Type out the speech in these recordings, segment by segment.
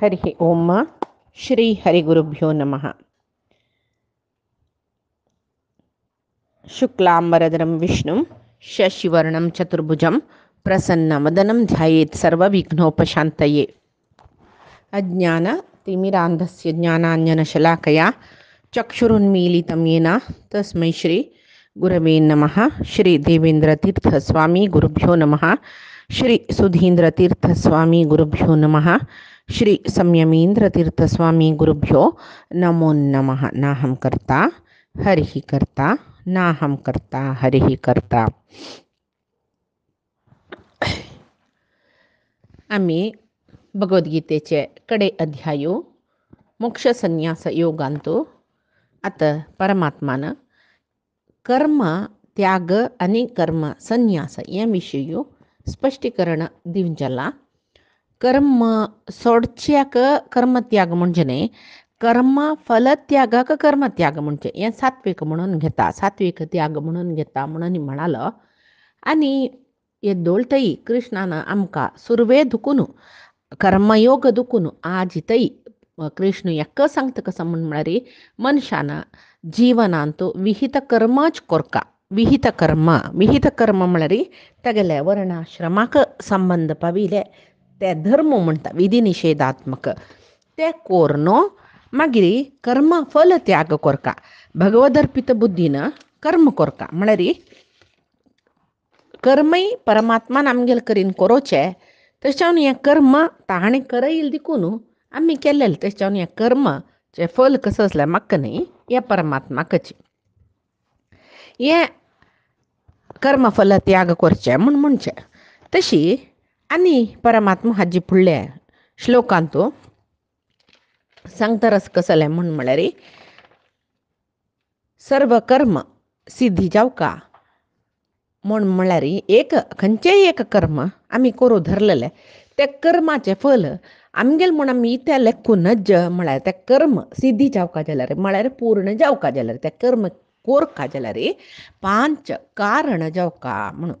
हरिः ओम श्री हरिगुरुभ्यो नमः। शुक्लांबरधरं विष्णुं शशिवर्णं चतुर्भुजं प्रसन्नवदनं ध्यायेत् सर्वविघ्नोपशान्तये। अज्ञानतिमिरान्धस्य ज्ञानाञ्जनशलाकया चक्षुरुन्मीलितं येन तस्मै श्री गुरवे नमः। श्री देवेन्द्रतीर्थस्वामी गुरुभ्यो नमः। श्री सुधीन्द्रतीर्थस्वामी गुरुभ्यो नमः। श्री संयमीन्द्रतीर्थस्वामी गुरुभ्यो नमो नमः। नाहं कर्ता हरिः कर्ता नाहं कर्ता हरिः कर्ता। आम्ही भगवद्गीतेचे कडे अध्यायो मोक्ष संन्यास योगांतो आता परमात्मानं कर्म त्याग आणि कर्म संन्यास याविषयी स्पष्टीकरण दिवंजला. कर्म सोडच्याक कर्मत्याग म्हणजे नाही, कर्म फलत्यागाक कर्मत्याग म्हणजे या सात्विक म्हणून घेता, सात्विक त्याग म्हणून घेता म्हणून म्हणालं. आणि हे दोळतई कृष्णानं आमका सुरवे दुखून कर्मयोग दुखून आजितई कृष्ण यक्क सांगतं कसं म्हणून म्हणारी मनुष्यानं जीवनांतो विहित कर्मच कोरका. विहित कर्म म्हणारी तगले वर्णाश्रमाक संबंध पाविले ते धर्म म्हणता विधी निषेधात्मक ते कोरनो मागिरी कर्म फल त्याग कोरका. भगवदर्पित बुद्धीनं कर्म कोरका म्हणारी कर्मही परमात्मा आमगेल करीन कोरोचे त्याच्यावर या कर्म ताणे करईल दिकून आम्ही केलेलं त्याच्यावर या कर्मचे फल कसं असलं मक्क नाही या परमात्माकची ये कर्मफल त्याग करचे म्हणचे तशी. आणि परमात्मा हाजी फुडल्या श्लोकांतो सांगतारस कसले म्हणून म्हणारी सर्व कर्म सिद्धी जाऊ का म्हण म्हणारी एक खंयचेय एक कर्म आम्ही करू धरलेले त्या कर्माचे फल आमगेल म्हण आम्ही त्या लेखूनच म्हळ्यार त्या कर्म सिद्धी जाऊ का जाल्यार म्हळ्यार पूर्ण जाऊ का जाल्यार त्या कर्म कोरका जाल्यार 5 कारण जाऊ का म्हणून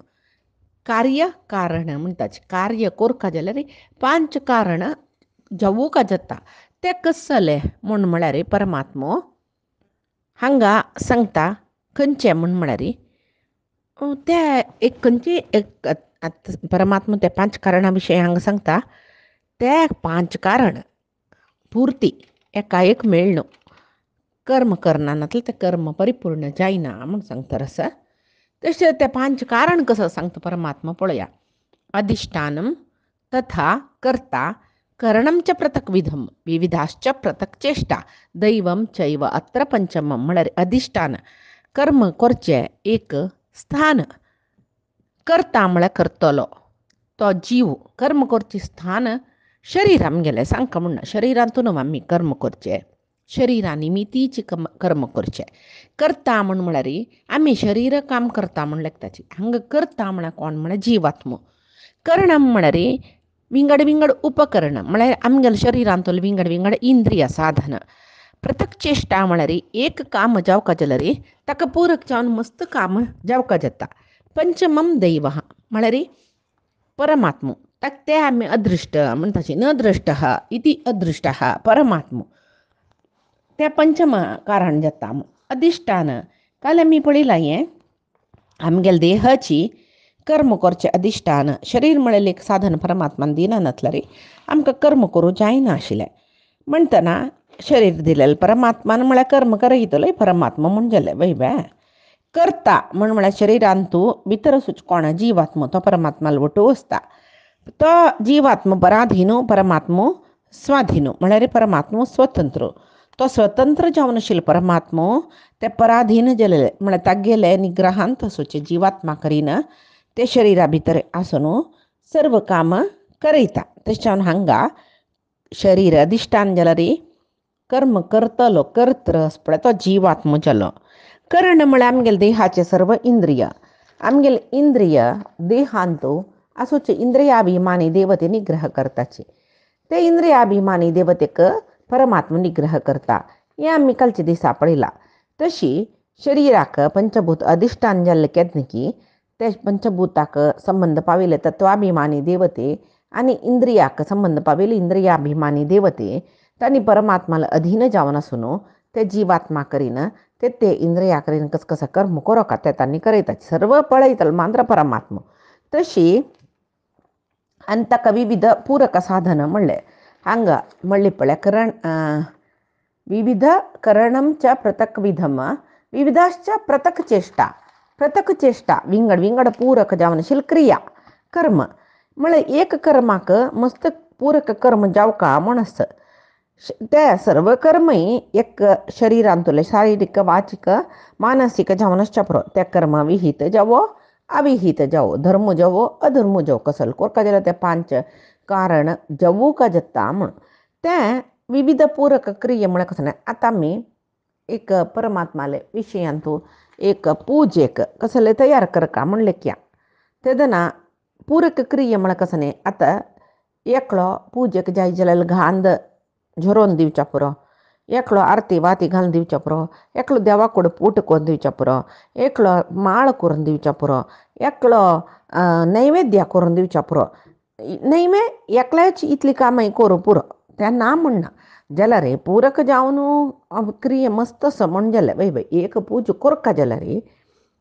कार्य कारण म्हणटाच कार्य कोरका जाल्यार 5 कारण जावू का जाता ते कसले म्हण म्हळ्यार परमात्मो हांगा सांगता खंयचे म्हण म्हळ्यार त्या एक खंयची एक परमात्मा त्या 5 कारणा विशयी हांगा सांगता. ते 5 कारण पुर्ती एका एक मेळणो कर्म करनातले ते कर्म परिपूर्ण जायना म्हण सांगता असं. तसे ते 5 कारण कसं सांगता परमात्मा पळया. अधिष्ठानम तथा कर्ता करणं च पृथक् विधम विविधाश्च पृथक् चेष्टा दैवम चैव अत्र पंचमम म्हळ्यार अधिष्ठान कर्म करचे एक स्थान करता म्हळ्यार करतलो तो जीव कर्म करचे स्थान शरीर आमगेले सांगता म्हणना शरीरांतून आम्ही कर्म करचे शरीरा निमित्तीची कर्म करचे. करता म्हळ्यार आम्ही शरीर काम करता म्हण लेखताची हांगा करता म्हळ्यार कोण म्हळ्यार जीवात्मो. करणम म्हळ्यार विंगड विंगड उपकरण म्हळ्यार आमगेले शरीरांतले विंगड विंगड इंद्रिय साधन. प्रत्येक चेष्टा म्हळ्यार एक काम जावका जाल्यार ताका पूरक जावन मस्त काम जावका जाता. पंचमम दैव म्हळ्यार परमात्मो ताका ते आमी अदृष्ट म्हणटाची न दृष्ट इति अदृष्ट परमात्मो ते पंचम कारण जाता. अधिष्ठान काल आमी पळयलां हें आमगेले देहाची कर्म करचे अधिष्ठान शरीर म्हळ्यार एक साधन परमात्मान दिना नासल्यार आमकां कर्म करूं जायना आशिल्लें. म्हणटना शरीर दिलेलें परमात्मान म्हळ्यार कर्म करयतलो परमात्मा म्हणजेले वैबे. करता म्हळ्यार शरिरान तूं भितर कोण जीवात्मो तो परमात्माला वटू वचता. तो जीवात्मो पराधीनो परमात्मो स्वाधीनो म्हळ्यार परमात्मो स्वतंत्र. तो स्वतंत्र जावन आशिल्लो परमात्मो ते पराधीन जालेले म्हळ्यार तागेले निग्रहान तसोचे जीवात्मा करीन ते शरिरा भितर आसून सर्व काम करयता. तशें हांगा शरीर अधिष्ठान जाल्यार कर्म करतलो कर्त्र पळय तो जीवात्मो जालो. कर्ण म्हळ्यार आमगेले देहाचे सर्व इंद्रिय आमगेले इंद्रिय देहांतो आसूचे इंद्रियाभिमानी देवते निग्रह करताचे. ते इंद्रियाभिमानी देवतेक परमात्मा निग्रह करता हें आमी कालचे दिसा पळयलां. तशी शरिराक पंचभूत अधिष्ठान जाल्ले केदनकी ते पंचभूताक संबंध पाविले तत्वाभिमानी देवते आणि इंद्रियाक संबंध पावेल इंद्रियाभिमानी देवते त्यांनी परमात्माला अधीन जावन असुनो ते जीवात्मा करीन ते इंद्रिया करीन कसं कर्म करो का ते त्यांनी करीत सर्व पळयतल मांद्र परमात्म तशी अंतक विविध पूरक साधन म्हणले हंग मಳ್ಳಿಪಳೆ विविध करणंच पृथक विधम विविधाश्च पृथक चेष्टा विंगड पूरक जावनशील क्रिया कर्म मला एक कर्माक मस्त पूरक कर्म जाव का म्हणस त्या सर्व कर्मही एक शरीरांतुले शारीरिक वाचिक मानसिक जावनश्च प्रो त्या कर्म विहित जावो अविहित जावो धर्म जावो अधर्म जावो कसल कोरका जला त्या पांच कारण जवू का जत्ता म्हण त्या विविध पूरक क्रिये म्हण कसं नाही आता मी एक परमात्माले विषयांतू एक पूजेक कसले तयार कर का म्हणले क्या तेदना पूरक क्रिये म्हण कसं नाही आता एकलो पूजेक जाय जलाल घांद झरोन दिवचा पुरो एकलो आरती वाती घालून दिवचा पुरो एकलो देवाकोड पूट करून दिवचा पुरो एकलो माळ करून दिवचा पुरो एकलो नैवेद्य करून दिवचा पुरो नैमे एकल्याच इतली कामाई करू पुरो त्या ना म्हणणं जला रे पूरक जाऊन क्रिये मस्त असं म्हण जला बाई एक पूज कोरका जला रे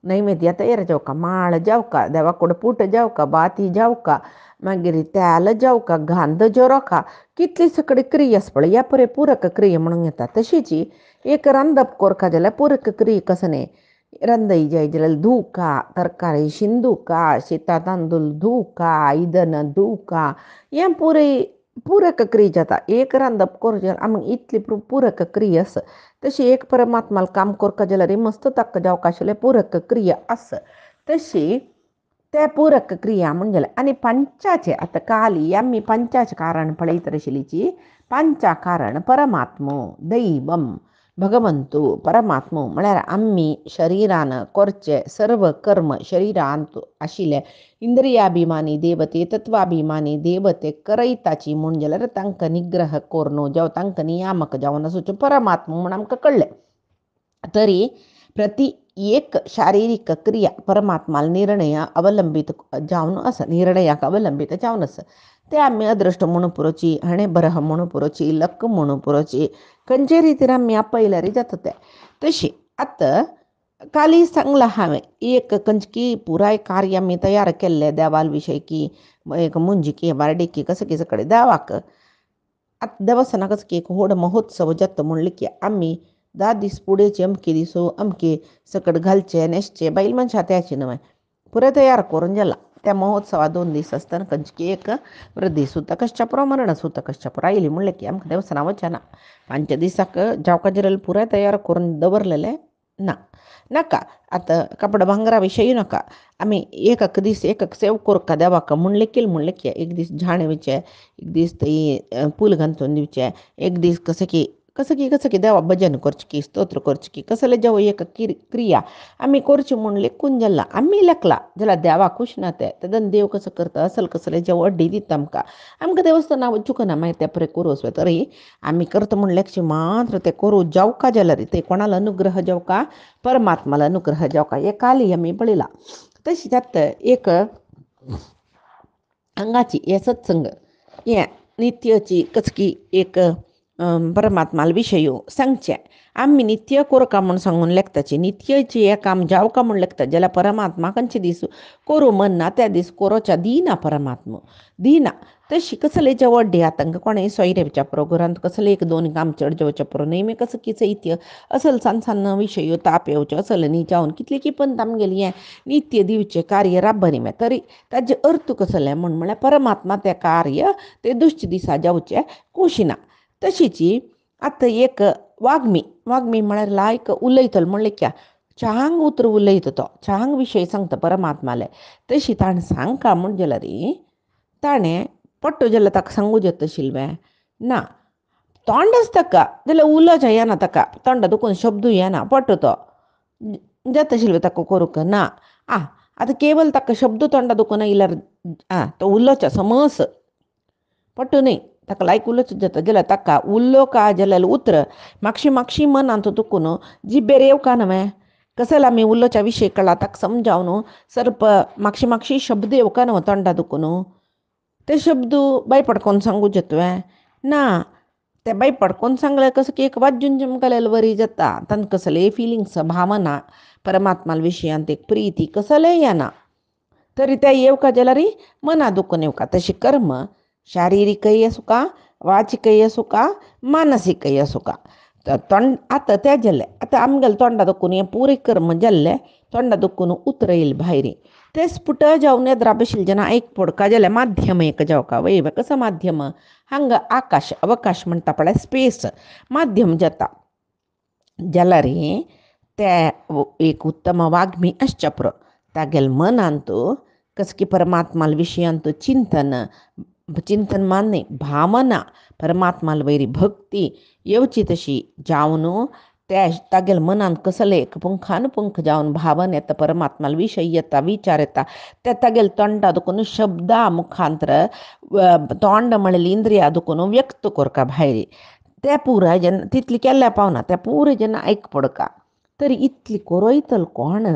नैवेद्य तयार जाऊ का माळ जाऊ का देवाकोड पूट जाऊ का बाती जाऊ का मागीर त्याला जाऊ का घांद जोरो का कितली सकडे क्रियस पळ या परे पूरक क्रिये म्हणून येतात तशीची एक रंदप कोरका जला पूरक क्रिये कसने रंदई जाय जल धूका तरकारी शिंदूका शीता तांदूळ धूका इदन धूका या पुरे पूरक क्रिय जाता एक रंदप कोर जल आम इतली पूरक क्रिय अस तशी एक परमात्माला काम कोरका जल रे मस्त तक्क जाव काशले पूरक क्रिया अस तशी त्या पूरक क्रिया म्हणजे आणि पंचाचे आता काली आम्ही पंचाचे कारण पळयत शिलीची पंचा कारण परमात्मो दैवम भगवंतू परमात्मो म्हळ्यार आम्ही शरीरानं कोरचे सर्व कर्म शरीरांत आशिल्ले इंद्रियाभिमानी देवते तत्वाभिमानी देवते करयताची म्हण जाल्यार तांकां निग्रह कोरनो जावं तांकां नियामक जावन असोचे परमात्मा म्हण आमकां कळ्ळें तरी प्रति एक शारीरिक क्रिया परमात्माला निर्णय अवलंबित जावन असं निर्णयाक अवलंबित जावन असं ते आम्ही अदृष्ट म्हणू पुरोची हणे बरह म्हणू पुरोची लक म्हणू पुरोची खंयचे रितीन आम्ही आपयल्यारी जाता ते तशी आतां काली सांगला हांवें एक खंयची पुराय कार्य आमी तयार केल्ले देवाल विशय की एक मुंजिकी वार्डिकी कसं की सकडे देवाक आतां देवस्थानाक कसं की एक व्हड महोत्सव जाता म्हणले की आमी 10 दीस पुडेचे अमके दिसो अमके सकट घालचे न्हेसचे बायल मनशां त्याची न्हय पुरे तयार करून जाला त्या महोत्सवा 2 दीस आसतना खंयची एक वृद्धी सुतकश्च प्रमरण सुतकश्च आयली म्हणले की आमकां देवस्थाना वचना 5 दिसाक जावका जिरल पुराय तयार करून दवरलेले ना नाका आतां कपडा भांगरा विशयी नाका आमी एक दीस एक सेव कोरका देवाक म्हणले की एक दीस झाण वेचे एक दीस थंय फूल घालून दिवचे एक दीस कसं की देवा भजन करचे की स्तोत्र करचे की कसले जेव एक क्रिया आमी करची म्हणले कुंजल्ला आमी लेखला जाल्यार देवा खुश ना ते तेदन देव कसं करता असल कसले जेव अड्डी दिता आमकां देवस्थाना वचूंक ना मागीर ते परे करूस तरी आमी करता म्हणलें मात्र ते करू जावका जाल्यार ते कोणाला अनुग्रह जावका परमात्माला अनुग्रह जावका हे काली आमी पळयला तशीच आतां एक हांगाची हे सत्संग हे नित्याची कसकी एक परमात्माला विशयो सांगचे आम्ही नित्य कोरका म्हूण सांगून लेखताची नित्यची हे काम जावका म्हूण लेखता जाल्यार परमात्मा खंयचे दीस कोरू मन ना त्या दीस कोरोच्या दिना परमात्मा दिना तशी कसले जेवड्डे तांकां कोणें सोयरे विचारपरो घरांत कसले 1-2 काम चड जेवचे परो नेहमी कसं की चैत्य असल सान विशयो ताप येवचे असल न्ही जावन कितले की पण आमगेली हें नित्य दिवचे कार्य राबनी मे तरी ताजे अर्थ कसले म्हळ्यार परमात्मा तें कार्य ते दुश्च दिसा जावचे कुशिना तशीची आतां एक वाग्मी म्हळ्यार लायक उलयतलो म्हणलें क्या चांग उतर उलयता तो चांग विशय सांगता परमात्माले तशी ताणें सांगका म्हण जाल्यार ताणें पट्ट जाल्यार ताका सांगू जाता आशिल्लें ना तोंडच ताका जाल्यार उलोवचें येना ताका तोंडा दुखून शब्द येना पट्ट तो जाता आशिल्लें ताका करूंक ना आतां केवल ताका शब्द तोंडा दुखून येयल्यार तो उलोवचें समज पट्ट न्ही ताका लायक उलोवचें जाता जाल्यार ताका उरलो का जाल्यार उतर मातशी मनांत दुखून जिबेर येवका न्हय कसलो आमी उलोवच्या विशय कळ्ळा ताका समजावन सर्प मातशी शब्द येवका न्हय तोंडा दुखून ते शब्द बाई पडकोन सांगूच तुवें ना. ते बाई पडकोन सांगलें कसं की एक वाजून चमकलेलं वरी जाता तान कसले फिलिंग्स भावना परमात्मा विशयांत एक प्रीती कसलें येना. तरी त्या येवका जाल्यार मना दुखून येवका. तशी कर्म शारिरीकय असू का, वाचिकय असू का, मानसिकय असू का. तोंड आतां तें जाल्लें आतां आमगेलें तोंडा दुखून हें पुरे कर्म जाल्लें तोंडा दुखून उतर येयलें भायरी. ते स्फुट जावन येद्रा बशिल्ले जेन्ना एक पडका जाल्यार माध्यम एक जावका वय कसं माध्यम हांगा आकाश अवकाश म्हणटा पळय स्पेस माध्यम जाता जाल्यार ते एक उत्तम वाग्मी आसच्या पुरो. तागेल मनांत कसं की परमात्मा विशयांत चिंतन मान्य भावना परमात्मा वयरी भक्ती येवची तशी जावन त्या तागेल मनान कसले एक पुंखान पुंख जावन भावन येता परमात्मा विशय येता विचार येता. ते तागेल तोंडा दुखून शब्दा मुखांतर तोंड म्हणलेली इंद्रिया दुखून व्यक्त करता भायरी. ते पुराय जेन्ना तितली केल्ल्या पावना ते पुरे जेन्ना आयक पडका तरी इतली कोरोयतल कोण.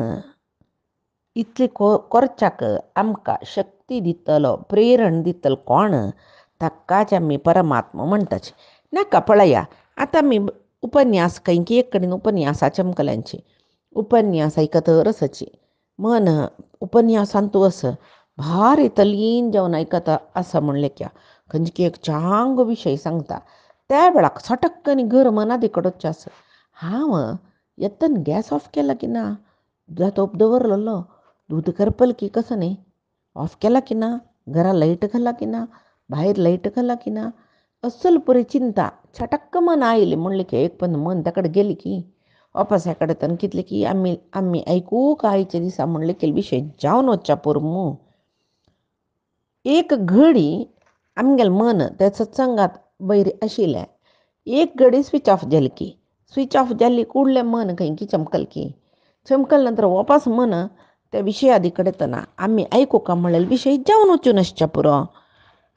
इतली करच्याक आमकां शक्ती दितलो प्रेरण दितलो कोण. ताकाच आमी परमात्मा म्हणटाचे नाका. पळया आतां आमी उपन्यास खंय की एक कडेन उपन्यासा चमकल्यांची उपन्यास आयकतर आसाची मन उपन्यासांत वस भारी तल्लीन जावन आयकता आसा म्हणलें क्या खंयचे की एक चांग विशय सांगता त्या वेळाक सटक्कनी घर मना दिकडोच आसा. हांव येतन गॅस ऑफ केला की ना, तोप दवरलेलो दूद करपल की कसं न्ही ऑफ केला की ना, घरा लायट घाला की ना, भायर लायट घाला की ना, अस्सल पुरी चिंता छटक्क मन आयलें म्हणलें की एक पण मन ताकडे गेली की वापस ह्या कडेन कितले की आमी आयकूंक आयचे दिसा म्हणलें की विशय जावन वचच्या पुरमू. एक घडी आमगेलें मन त्या सत्संगात वयर आशिल्लें एक घडी स्विच ऑफ जाली की स्विच ऑफ जाल्ली कुडलें मन खंय की चमकल नंतर वापस मन त्या विशयादी कडेन येतना आमी आयकूंक म्हणलें विशय जावन वचून आसच्या पुरो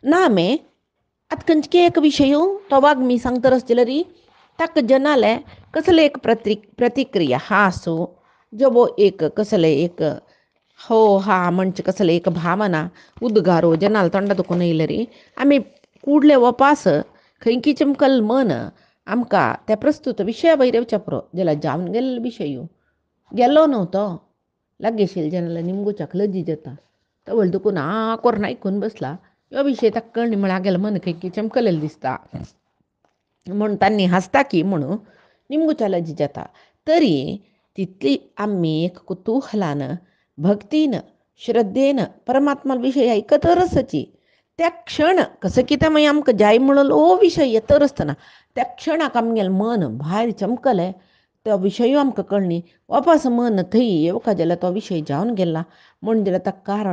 ना. आमी आतां खंयचे की एक विशय तो वाग्मी सांगतर आसतल्यार ताका जनाले कसले एक प्रतिक्रिया हा आसूं जो एक कसले एक हो हा म्हणजे कसले एक भावना उद्गारो जनाल तोंडा दुखून येयल्यार आमी कुडले वपास खंय की चमकल मन आमकां त्या प्रस्तुत विशया वयर येवच्या पुरो जाल्यार जावन गेल्लो विशय गेलो न्हू तो लागीं जेन्ना निमगुच्याक लजी जाता तवळ दुखून कोरून आयकून बसला ह्यो विशय ताका कळ्ळी म्हळ्यार गेलो मन खंय की चमकलेलें दिसता म्हूण तांणी हांसता की म्हणून निमगुच्या लजी जाता. तरी तितली आमी एक कुतुहलान भक्तीन श्रद्धेन परमात्मा विशय आयकतर आसची त्या क्षण कसं कितें मागीर आमकां जाय म्हणलो विशय येतर आसतना त्या क्षणाक आमगेलें मन भायर चमकलें तो विशय आमकां कळ्ळी वापस मन थंय येवका जाल्यार तो विशय जावन गेला म्हण जाल्यार ताका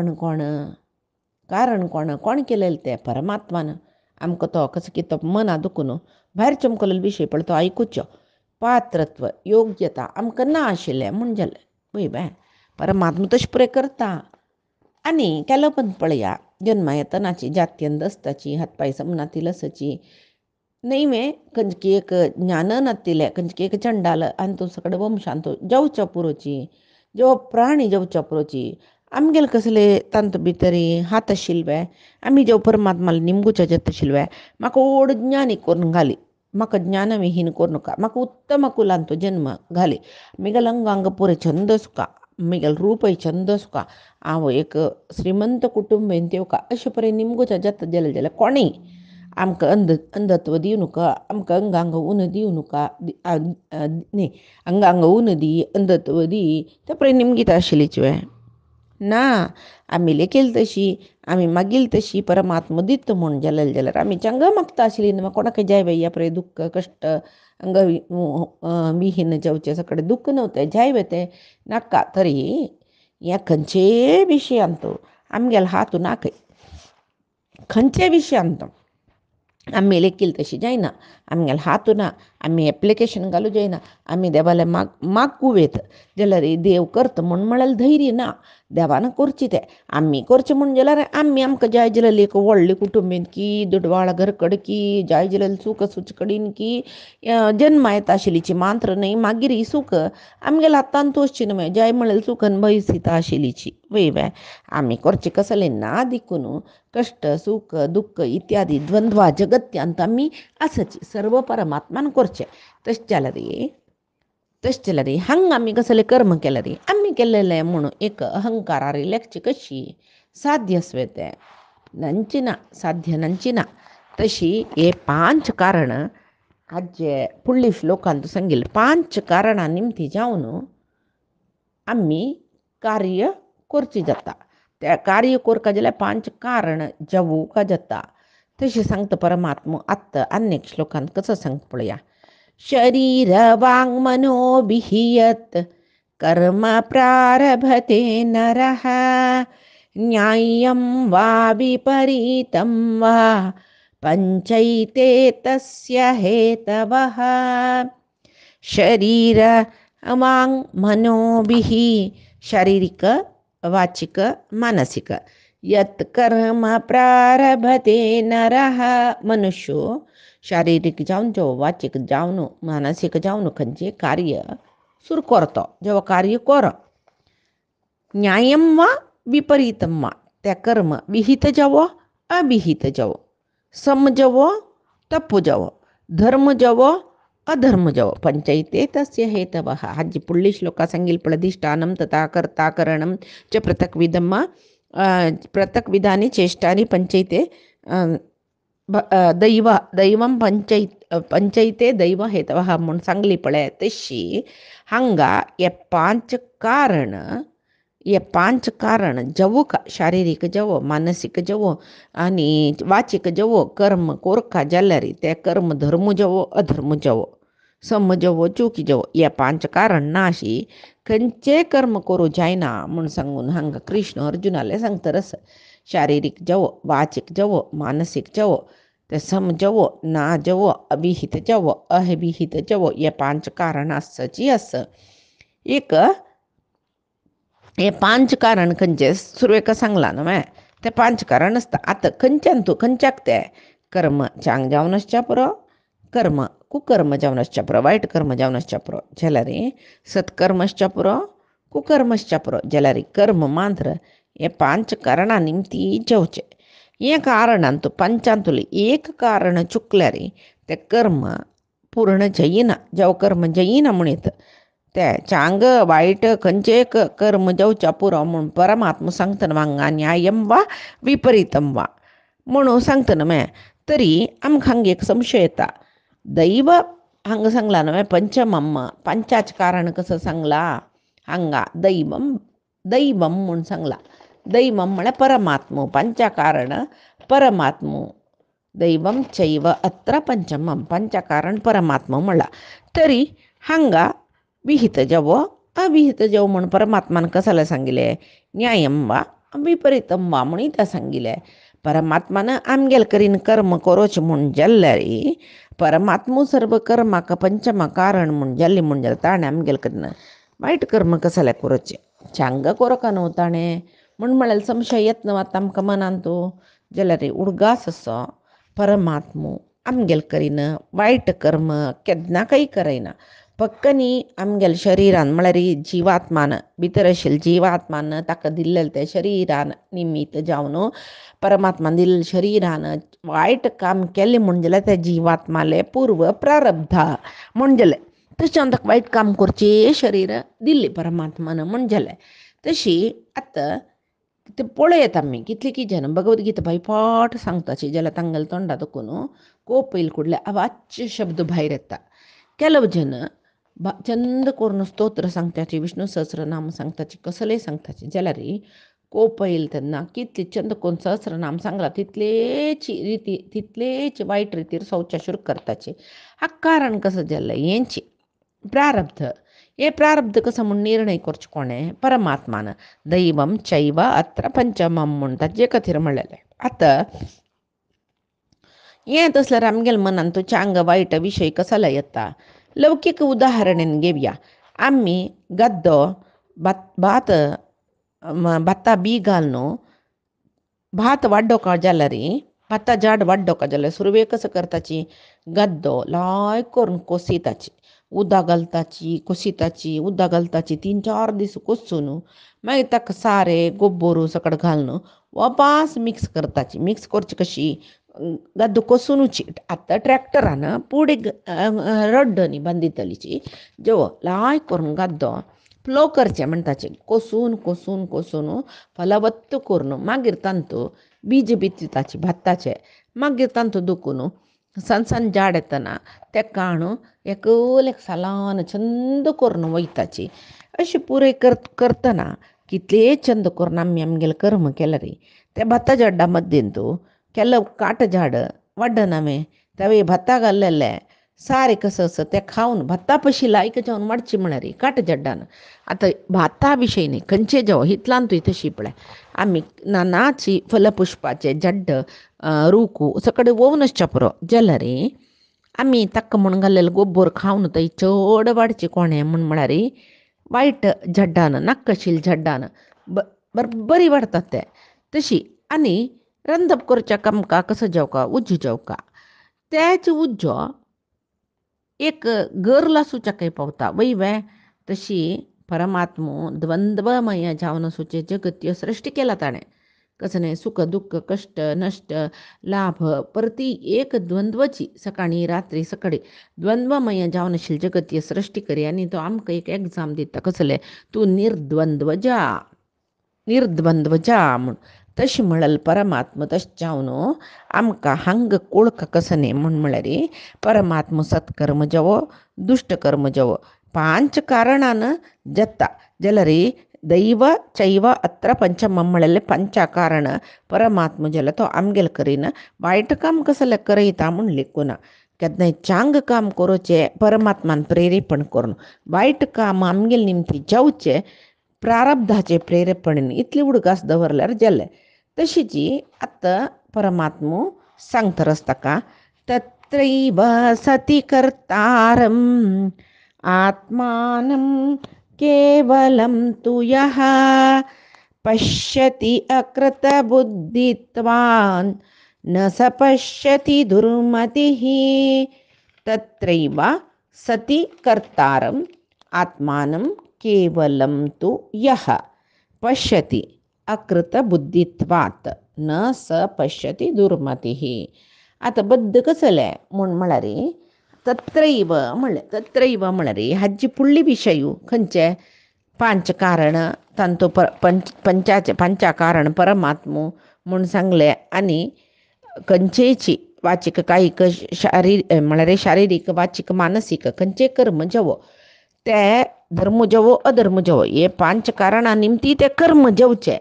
कारण कोण केलेलें तें परमात्मान आमकां तो कसो की तो मना दुखून भायर चमकलेलो विशय पळय तो आयकुचो. पात्रत्व योग्यता आमकां ना आशिल्लें म्हण जालें पळय बाय परमात्मा तशें पुरे करता. आनी केलो पण पळया जन्मा येतनाची जात्यन दस्ताची हातपाय समनातील आसाची नैवे खंयचे की एक ज्ञान नातिले खंयचे की एक चंडाल आनी तूं सगळे वंशांत जेवच्या पुरोची जो प्राणी जेवच्या पुरोची आमगेले कसले तांत भितर हात आशिल्ले आमी जेव परमात्माला निमगुच्या जेत आशिल्ले म्हाका व्हड ज्ञानी करून घाली म्हाका ज्ञान विहीन करूं नाका म्हाका उत्तम कुलान तो जन्म घाली म्हगेलें अंगांग पुरे छंद आसुका म्हगेलें रूपय छंद आसुका हांव एक श्रीमंत कुटुंबीन येवका अशें परेन निमगुच्या जेत जाल्यार कोणीय आमकां अंधत्व दिवं नाका आमकां अंगांग उन दिवं नाका न्ही अंगांग उन दी अंधत्व दी ते परेन निमगीत आशिल्लीच वे ना. आमी लेखील तशी आमी मागील तशी परमात्मा दित म्हूण जाल्यार आमी चंग मागता आशिल्ली न्हू कोणाक जाय ह्या पळय दुख्ख कश्ट अंग विहीन जेवचे सगळे दुख्ख नव्हते जाय ते नाका. तरी ह्या खंयचे विशयांत आमगेलो हात नाका खंयचे विशयांत आमी लेखील तशी जायना आमगेलो हात ना आमी एप्लिकेशन घालूं जायना आमी देवाले मागूं येत जाल्यार देव करता म्हळ्यार धैर्य ना देवान करची तें आमी करचें म्हण जाल्यार आमी आमकां जाय जाल्यार एक व्हडले कुटुंबीन की दुडवाळ घरकड की जाय जाल्यार सूख सुच कडेन की जन्मा येता आशिल्लीची मात्र न्ही मागीर ही सूख आमगेल्या हातांत वचची न्हय जाय म्हळ्यार सूख अनुभविता आशिल्लीची वैवे आम्ही करचे कसले ना दिकून कष्ट सुख दुःख इत्यादी द्वंद्वा जगत्यांत आम्ही असची सर्व परमात्मान करचे तशचेला रे हंग आम्ही कसले कर्म केलं रे आम्ही केलेलं आहे म्हणून एक अहंकारारी लेखची कशी साध्य स्वेते ನಂಚಿನ ಸಾಧ್ಯ ನಂಚಿನ तशी हे 5 कारण आज जे पुढली श्लोकांत सांगेल 5 कारणा निमती जाऊन आम्ही कार्य करची जाता त्या कार्य कोरका जाल्यार 5 कारण जावू का जाता तशी सांगता परमात्मा आत्ता अनेक श्लोकांत कसं सांगता पळया शरीर वांग मनोभिः यत् कर्म प्रारभते नरः न्याय्यं वा विपरीतं वा पंचैते तस्य हेतवः शरीर वांग मनोभिः शारीरिक वाचिक मानसिक यत् कर्म प्रारभते नरः मनुष्यो शारीरिक जावन जो वाचिक जावन मानसिक जावन खंयचे कार्य सुरू करतो जेव्हा कार्य कर न्यायम वा विपरीतम वा त्या कर्म विहित जावो अविहित जावो सम जावो तप्पू जावो धर्म जावो अधर्म जावो पंचैते तस्य हेतवः हाजी पुढली श्लोका सांगील प्रदिष्टानं तथा कर्ता करणं च पृथक विधानी चेष्टानी पंचैते दैवं पंचैते दैव हेतवः म्हणून सांगली पळय तशी हांगा हे 5 कारण जवो का शारीरिक जवो मानसिक जवो आणि वाचिक जवो कर्म कोरखा जाल्यारी ते कर्म धर्म जवो अधर्म जवो सम जवो चुकी जवो हे 5 कारण नाशी खंयचे कर्म करू जायना म्हणून सांगून हांगा कृष्ण अर्जुनाले सांगता रस शारीरिक जवो वाचिक जवो मानसिक जवो ते सम जवो ना जवो अविहित जवो अविहित जवो हे 5 कारण आसची आस एक हे 5 कारण खंयचे सुरवेका सांगला न्हू ते 5 कारण आसता आतां खंयच्यान तूं खंयच्याक ते कर्म चांग जावन आसच्या पुरो कर्म कुकर्म जावन आसच्या पुरो वायट कर्म जावन आसच्या पुरो जाल्यार सत्कर्म आसच्या पुरो कुकर्म आसच्या पुरो जाल्यार कर्म मात्र हे 5 कारणां निमती जेवचे हे कारणान तूं पंचांतुली एक कारण चुकल्यार ते कर्म पूर्ण जयना जेव कर्म जयना म्हणत ते चांग वाईट खंयचे कर्म जावच्या पुरो म्हणून परमात्मा सांगतना हांगा न्यायम वा विपरीतम वा म्हणून सांगतना तरी आमकां हांगा एक संशय येता दैव हांगा सांगला न्हय पंचमम 5 कारण कसं सांगला हांगा दैवम म्हणून सांगला दैवम म्हळ्यार परमात्मा 5 कारण परमात्मा दैवम चैव अत्र पंचमम 5 कारण परमात्मा म्हणला तरी हांगा विहित जवो अविहित जवो म्हणून परमात्मान कसाला सांगिले न्यायम वा विपरीतम वा म्हणून त्या सांगिले परमात्मानं आमगेल करीन कर्म करोच म्हणून जाल्यार परमात्मा सर्व कर्माक पंचम कारण म्हणून जाल्ली म्हणून जाल्यार ताणें आमगेल करीन वायट कर्म कसाले करोचे चांग कोरका न्हू ताणें म्हणून म्हळ्यार संशय येत न्हू आतां आमकां मनान तूं जाल्यार उडगास असो परमात्मा आमगेल करीन वायट कर्म केन्नाकय करयना पक्कनी आमगेल शरिरान म्हळ्यार जिवात्मान भितर आशिल्ले जिवात्मान ताका दिल्लें तें शरिरान निमित्त जावन परमात्मान दिल्लें शरिरान वायट काम केलें म्हूण जाल्यार त्या जिवात्माले पूर्व प्रारब्धा म्हूण जालें तशें ताका वायट काम करचें शरीर दिल्ली परमात्मान म्हूण जालें तशी आतां ते पळयत आमी कितली की जन भगवद्गीता भयपाट सांगताची जाल्यार तांगेले तोंडा दुखून कोप पयलीं कुडले अवाच्य शब्द भायर येता ಕೆಲವು जन चंद करून स्तोत्र सांगताची विष्णू सहस्रनाम सांगताची कसलेय सांगताची जाल्यार कोप येयले तेन्ना कितले चंद करून सहस्रनाम सांगला तितलेच वायट रितीर शौच सुरू करताचे हा कारण कसं जाल्लें हेंची प्रारब्ध हे प्रारब्ध कसं म्हणून निर्णय करचे कोणें परमात्मान दैवम चैव अत्र पंचमम म्हणून ताचे खातीर म्हणलेलें आतां हें तसल्यार आमगेल्या मनान तो चांग वायट विशय कसाला येता लौकिक उदाहरण घेवया आमी गद्दो भाता बी घालून भात वाड्डोका जाल्यार भाता झाड वाड्डोका जाल्यार सुरवे कसं करताची गद्दो लाय करून कोसिताची उदक घालताची कोसिताची उदक घालताची 3-4 दीस कोसून मागीर ताका सारें गोब्बोरू सकट घालून वापास मिक्स करताची. मिक्स करची कशी, गद्द कसूनची आतां ट्रॅक्टरान पुडी रड्डनी बांदितलीची जेव लाय करून गद्दो फ्लो करचें म्हणटाचें. कोसून कोसून कोसून फलवत्त करून मागीर तांतू बीज बित्ताची भाताचें. मागीर तांतू दुखून सन सन झाड येतना ते काणू एकूल सालान चंद करून वयताची. अशी पुरय करतना कितले चंद करून आमगेले कर्म केला रे. त्या भत्ता झाडा मद्दींतू केल्लो काट झाड वाड्डन हांवें त्यावेळी भत्ता घाल्लेले सारें कसं तें खावन भत्ता पशी लायक जावन वाडची म्हळ्यार काट झाडान. आतां भाता विशयी न्ही खंयचे जावं हितलांतूय तशी पळय आमी नानाची फलपुश्पाचे झड्ड रुकू सकड वोवनसच्या पुरो जाल्यार आमी ताका म्हूण घाल्लेले गोब्बर खावन थंय चड वाडचे कोणे म्हळ्यार वायट झड्डान नाक्क झाडान बरी वाडटात ते तशी. आनी रंदप करच्याक आमकां कसो जेवका उज्जो जेवका. तेच उज्जो एक गर्ल आसूच्याकय पावता वय तशी परमात्मो द्वंद्वमय जावन आसूचे जगत सृश्टी केला ताणें. कसं नाही सुख दुःख कष्ट नष्ट लाभ परती एक द्वंद्वची सकाळी रात्री सकाळी द्वंद्वमय जावन आशिल्ली जगतीय सृश्टी करी. आनी तो आमकां एक एग्जाम दिता कसले तूं निर्द्वंद्व जा म्हूण. तशी म्हळ्यार परमात्म तशें जावन आमकां हांग कोळख कसं न्ही म्हळ्यार परमात्म सत्कर्म जेवो दुश्ट कर्म जेवो 5 कारणान जत्ता जाल्यार दैव चैव अत्र पंचमम म्हळ्यार 5 कारण परमात्म जाल्यार तो आमगेले करीन वायट काम कसले करयता म्हूण लेखूना. केन्नाय चांग काम करचें परमात्मान प्रेरेपण करून वायट काम आमगेले निमती जावचें प्रारब्धाचे प्रेरेपणीन इतली उडगास दवरल्यार जालें. तशीची आतां परमात्मो सांगता रस्ताका तत्रैव सति कर्तारम् आत्मानं केवलं तु यः पश्यति अकृतबुद्धित्वान् न स पश्यति दुर्मतिः. तत्रैव सति कर्तारम् आत्मानं केवलं तु यः पश्यति अकृतबुद्धित्वात् न स पश्यति दुर्मतिः. आतां बद्द कसले म्हळ्यार तत्रैव म्हळ्यार हाजी फुडली विशयू खंयचे 5 कारण तांतो पंचा कारण परमात्मो म्हूण सांगले. आनी खंयचेची वाचीक कायीक म्हळ्यार शारिरीक वाचीक मानसीक खंयचे कर्म जेवो ते धर्म जेवो अधर्म जेवो हे 5 कारणां निमती ते कर्म जेवचे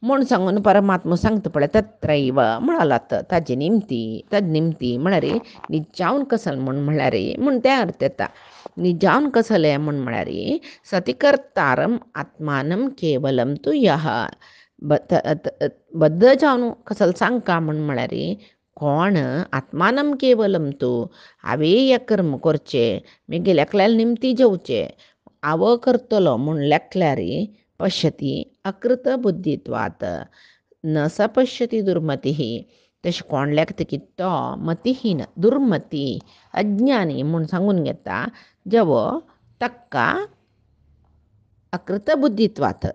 म्हूण सांगून परमात्म सांगता पळय तत्रैव म्हणालात ताजे निमती म्हळ्यार निजावन कसल म्हळ्यार म्हूण ते अर्थ येता. निजावन कसले म्हळ्यार सतिकर्तारम आत्मानं केवलम तु यः बद्द जावन कसल सांगका म्हळ्यार कोण आत्मानं केवलम तू हांवें हे कर्म करचे म्हगेले एकल्याला निमती जेवचे हांव करतलो म्हूण लेखल्यार पश्यती अकृत बुद्धित्वात् न स पश्यती दुर्मतीः. तशें कोण लेखता की तो मतीहीन दुर्मती अज्ञानी म्हूण सांगून घेता जेवो ताका अकृतबुद्धित्वात्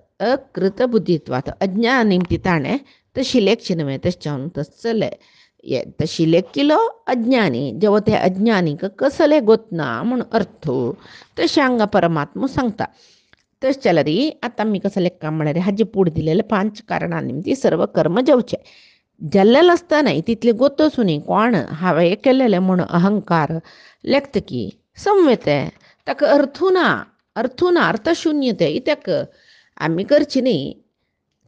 अज्ञान निमती ताणें तशी लेखची न्हय. तशें जावन तसले तशी लेखिलो अज्ञानी जेवो ते अज्ञानीक कसले गोतना म्हूण अर्थ तशें हांगा परमात्मो सांगता. तशें जाल्यार आतां आमी कसं लेखा म्हळ्यार हाजे फूड दिलेले 5 कारणां निमती सर्व कर्म जेवचे जाल्लेले आसतना तितले गोतोसूनी कोण हांवें केल्लेले म्हूण अहंकार लेखता की संवेते ताका अर्थूना अर्थशून्य ते इत्याक आमी करची न्ही.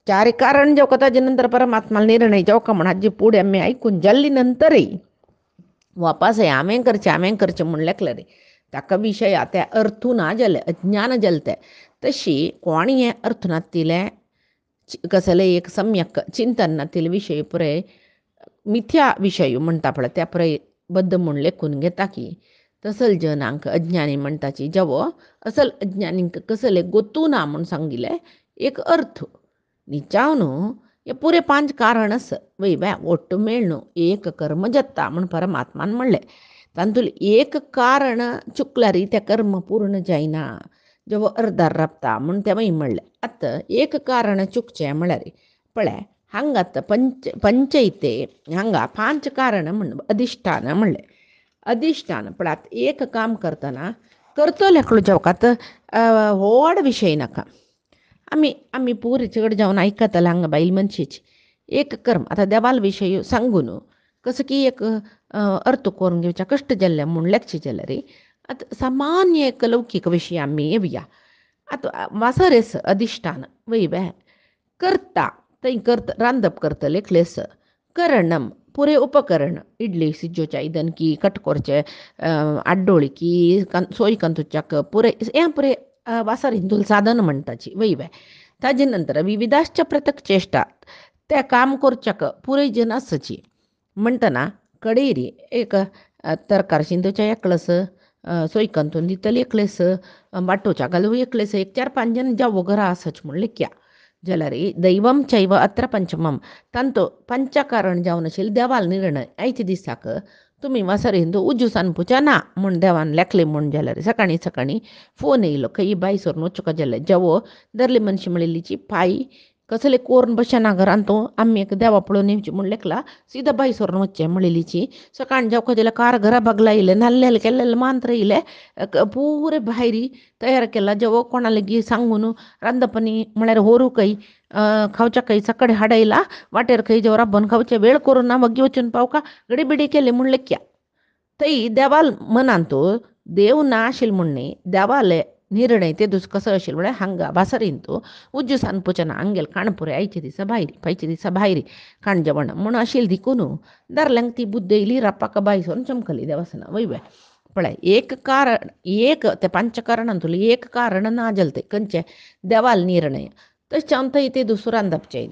4 कारण जेवका ताजे नंतर परमात्मा निर्णय जेवका म्हण हाजे फूड आमी आयकून जाल्ली नंतरय वापस हांवें करचें म्हूण लेखलें रे ताका विशय त्या अर्थूना जाले अज्ञान जाले ते. तशी कोण हें अर्थ नातिलें कसले एक सम्यक चिंतन नातिले विशय पुरय मिथ्या विशय म्हणटा पळय त्या पुरय बद्द म्हूण लेखून घेता की तसल जनांक अज्ञानी म्हणटाची जेवो असल अज्ञानींक कसले गोतू ना म्हूण सांगिल्ले एक अर्थ निचावन हे पुरे 5 कारण आस वय ಒಟ್ಟು मेळणू एक कर्म जत्ता म्हूण परमात्मान म्हणलें. तातूंत एक कारण चुकल्यार तें कर्म पूर्ण जायना जेव्हा अर्धार राबता म्हूण ते मागीर म्हणलें आतां एक कारण चुकचें म्हळ्यार पळय हांगा आतां पंचयते हांगा 5 कारण म्हण अधिश्ठान म्हणलें अधिश्ठान पण आतां एक काम करतना करतलो एकलो जेवकात व्हड विशय नाका आमी आमी पुरी चड जावन आयकतले हांगा बायल मनशेची एक कर्म आतां देवाल विशय सांगून कसं की एक अर्थ करून घेवच्या कश्ट जाल्ले म्हूण लेखचे जाल्यार आतां सामान्य एक लौकीक विशय आमी येवया आतां वासरेस अधिश्ठान वय करता थंय रांदप करतले क्लेस करणम पुरे उपकरण इडली सिज्जोच्या इदनकी कटकोरचे आड्डोळकी सोय कंतुच्याक पुरे हें पुरे वासर हिंदूल साधन म्हणटाची वय ताजे नंतर विविधाश्च पृथक चेष्टा ते काम करच्याक पुरे जिनसाची म्हणटना कडेरी एक तरकार शिंदूच्या एकलस सोय कंतून दितली एकलेस वाटोच्या घालू एकलेस एक 4-5 जन जावो घरा आसच म्हूण लेख्या जाल्यार दैवम चैव अत्र पंचमम तांतो पंचकारण जावन आशिल्लें देवाल निर्णय आयच्या दिसाक तुमी वासर हिंदू उज्जू सांगपुच्या ना म्हूण देवान लेखलें म्हूण जाल्यार सकाळीं फोन येयलो खंय बाय सोरून वचुका जाल्यार जेवो दरली मनशी म्हणिल्लीची पाय कसले कोरून बशेना घरान तो आमी एक देवा पळोवन येवची म्हूण लेखला सीदा बाय सोरून वचचें म्हणिल्लीची सकाळीं जेवका जाल्यार कार घरा बागला येयलें नाल्लेले केल्लेले मांत्र येयले पुरे भायरी तयार केला जेवो कोणा लेगी सांगून रांदपणी म्हळ्यार होरू खंय खावच्या खंय सकाळीं हाडयला वाटेर खंय जेव राबोन खावचे वेळ करून ना वगी वचून पावका गडीबिडी केली म्हूण लेख्या थंय देवाल मनान तो देव ना आशिल्लो म्हूण न्ही देवाले निर्णय ते दीस कसो आशिल्लो म्हळ्यार हांगा वासरीन तो उज्जू सांगपुच्या ना हांगेल काणपुरे आयचे दिसा भायरी पायचे दिसा भायरी खाण जेवण म्हूण आशिल्ली देखून दारल्यांक ती बुद्द येयली रापाक बाय सोरून चमकली देवासना वय पळय एक कारण एक ते पंचकारणांतून एक कारण ना जालें तें खंयचें देवाल निर्णय तशें हांव थंय ते दुसरो रांदपचें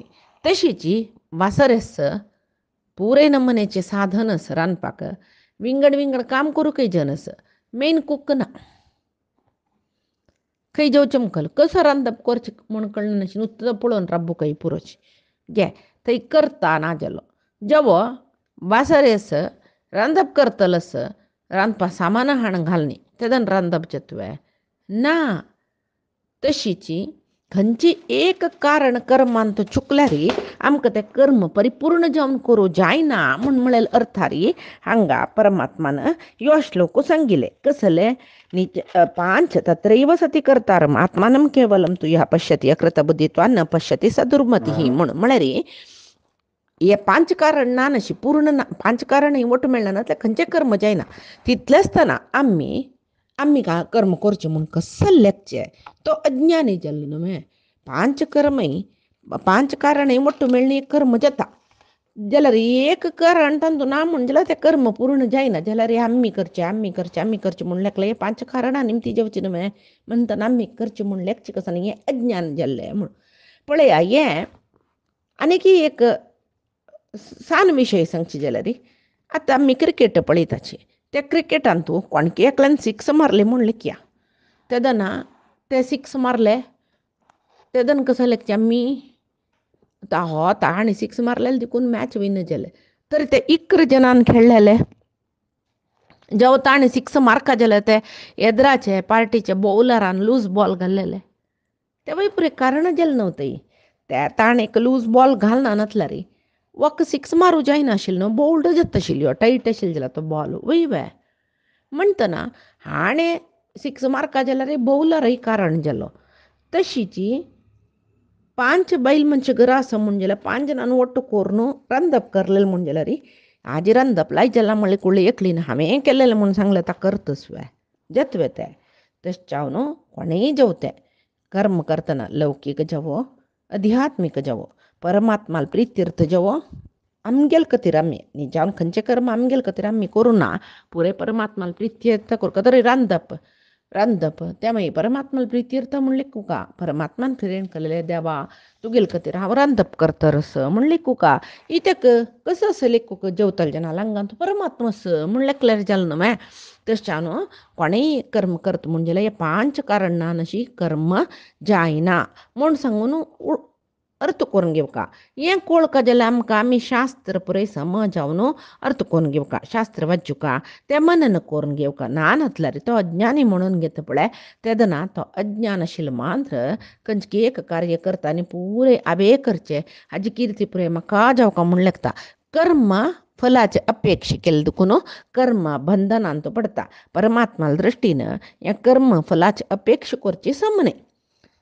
तशीची वासरेस पुरे नमनेचे साधनस रांदपाक विंगड काम करूंकय जनस मेन कुक ना खंय जेव चमकल कसो रांदप करचें म्हूण कळना नाशिल्लें नुस्तें पळोवन राबूकय पुरोच घे थंय करता ना जालो जेवो वासरेस रांदप करतलस रांदपा सामान हाण घालनी तेदन रांदप जतवे ना तशीची खंयची एक कारण कर्मांत चुकल्यार आमकां तें कर्म परिपूर्ण जावन करूं जायना म्हूण म्हळ्यार अर्थारी हांगा परमात्मान ह्यो श्लोक सांगिल्ले कसले 5 तत्रैव सती कर्तारम आत्मानं केवलम तु ह्या पश्यति अकृतबुद्धित्वा न पश्यति सदुर्मती म्हणून म्हळ्यार हे 5 कारण ना नशी पूर्ण ना 5 कारण वट मेळना ना खंयचें कर्म जायना तितलें आसतना आमी कर्म करचें म्हूण कसं लेखचें तो अज्ञानी जाल्लो न्हू 5 कारण वट्ट मेळ्ळी कर्म जाता जाल्यार एक कारण तांतूं ना म्हूण जाल्यार तें कर्म पूर्ण जायना जाल्यार आमी करचें म्हूण लेखलें हे 5 कारणां निमती जेवची न्हू म्हणटना आमी करचें म्हूण लेखचें कसं न्ही हें अज्ञान जाल्लें म्हूण पळया हें आनीक एक सान विशय सांगचे जाल्यार आतां आमी क्रिकेट पळयताची त्या क्रिकेटान तूं कोणके एकल्यान 6 मारले म्हूण लेखया तेदना ते 6 मारले तेदन कसो लेखचें आमी हो ताणें 6 मारलेले देखून मॅच विन जाले तरी ते 11 जनान खेळलेले जेव्हा ताणें 6 मारका जाल्यार ते येद्राचे पार्टीचे बॉलरान लूज बॉल घाल्लेले तेव्हाय पुरे कारण जालें नव्हतं ते ताणें एक लूज बॉल घालना नासल्यार वक 6 मारूं जायना आशिल्लो न्हू बोल्ड जाता आशिल्लो टायट आशिल्लो जाल्यार तो बॉल वय म्हणटना हाणें 6 मारका जाल्यार बॉलरय कारण जालो तशीची 5 बैल मनशां घरा आसा म्हूण जाल्यार 5 जनांनी वट्ट करून रांदप करलेलें म्हूण जाल्यार हाजी रांदप लायत जाल्यार म्हणलें कुळ्ळें एकली ना हांवें केल्लेलें म्हूण सांगलें ता करतस जेतवे ते तशें चाव न्हू कोणेय जेवतें कर्म करतना लौकीक जावो अध्यात्मीक जावो परमात्माल प्रितीर्थ जावो आमगेल खातीर आमी न्ही जावन खंयचें कर्म आमगेल खातीर आमी करूं ना पुरे परमात्माल प्रितीर्थ करता तरी रांदप त्या मागीर परमात्माल प्रितीर्थ म्हणलें कुका परमात्मान फिरेन केलेलें देवा तुगेल खातीर हांव रांदप करतरस म्हण लेखुका इत्याक कसो असो लेखूक जेवतले जना लांगान तूं परमात्मस म्हण लेखल्यार जालें न्हू तशें न्हू कोणेय कर्म करता म्हणजे हे 5 कारण ना अशी कर्म जायना म्हूण सांगून अर्थ करून घेवका हें कळका जाल्यार आमकां आमी शास्त्र पुरय समजावन अर्थ करून घेवका शास्त्र वाचुका तें मनन करून घेवका ना नातल्यार तो अज्ञानी म्हणून घेता पळय तेदना तो अज्ञान आशिल्लो मात्र खंयचें एक कार्य करता आनी पुरे हांवें करचें हाजी किर्ती पुरय म्हाका जावका म्हूण लेखता कर्म फलाचे अपेक्षा केले देखून कर्म बंधनांत पडता परमात्मा दृश्टीन हें कर्म फलाची अपेक्षा करची समने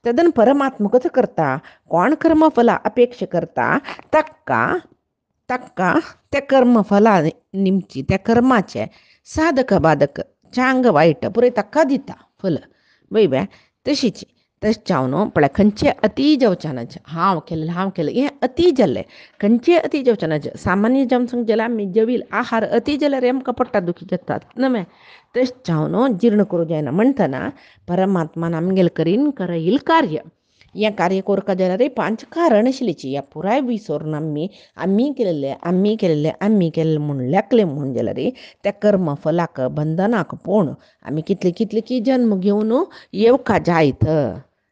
तेदन परमात्मा कसं करता कोण कर्मफला अपेक्षा करता ताका ताका त्या कर्मफला निमची त्या कर्माचे साधक बाधक चांग वायट पुरे ताका दिता फल वय तशीच तशें न्हू पळय खंयचे अती जावच्यानच हांव केलें हें अती जाल्लें खंयचे अती जावच्यानच सामान्य जावन सांग जाल्यार आमी जेवील आहार अती जाल्यार आमकां पोटात दुखी जातात न्हय तशें न्हू जीर्ण करूं जायना म्हणटना परमात्मान आमगेल करीन करईल कार्य हें कार्य करता जाल्यार पांच कारण आशिल्लीची ह्या पुराय विसरून आमी केलेलें म्हूण लेखलें म्हूण जाल्यार त्या कर्म फलाक बंधनाक पळोवन आमी कितले की जन्म घेवन येवका जायत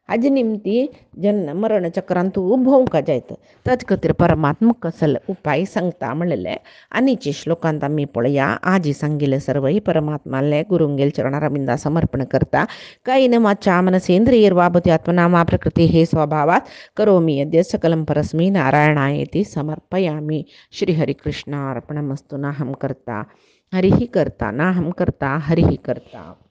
हाजे निमती जन्म मरण चक्रांत भोंवका जायत ताचे खातीर परमात्मा कसल उपाय सांगता म्हणलें आनीचे श्लोकांत आमी पळया आजी सांगिल्लें सर्वही परमात्माले गुरुंगेल चरणारविंदा समर्पण करता कायेन वाचा मनसेंद्रियैर्वा बुद्धि आत्मना मा प्रकृतेः स्वभावात् करोमि यद्यत् सकलं परस्मै नारायणायेति समर्पयामि श्रीहरिकृष्णार्पणमस्तु नाहं कर्ता हरिः कर्ता नाहं कर्ता हरिः कर्ता।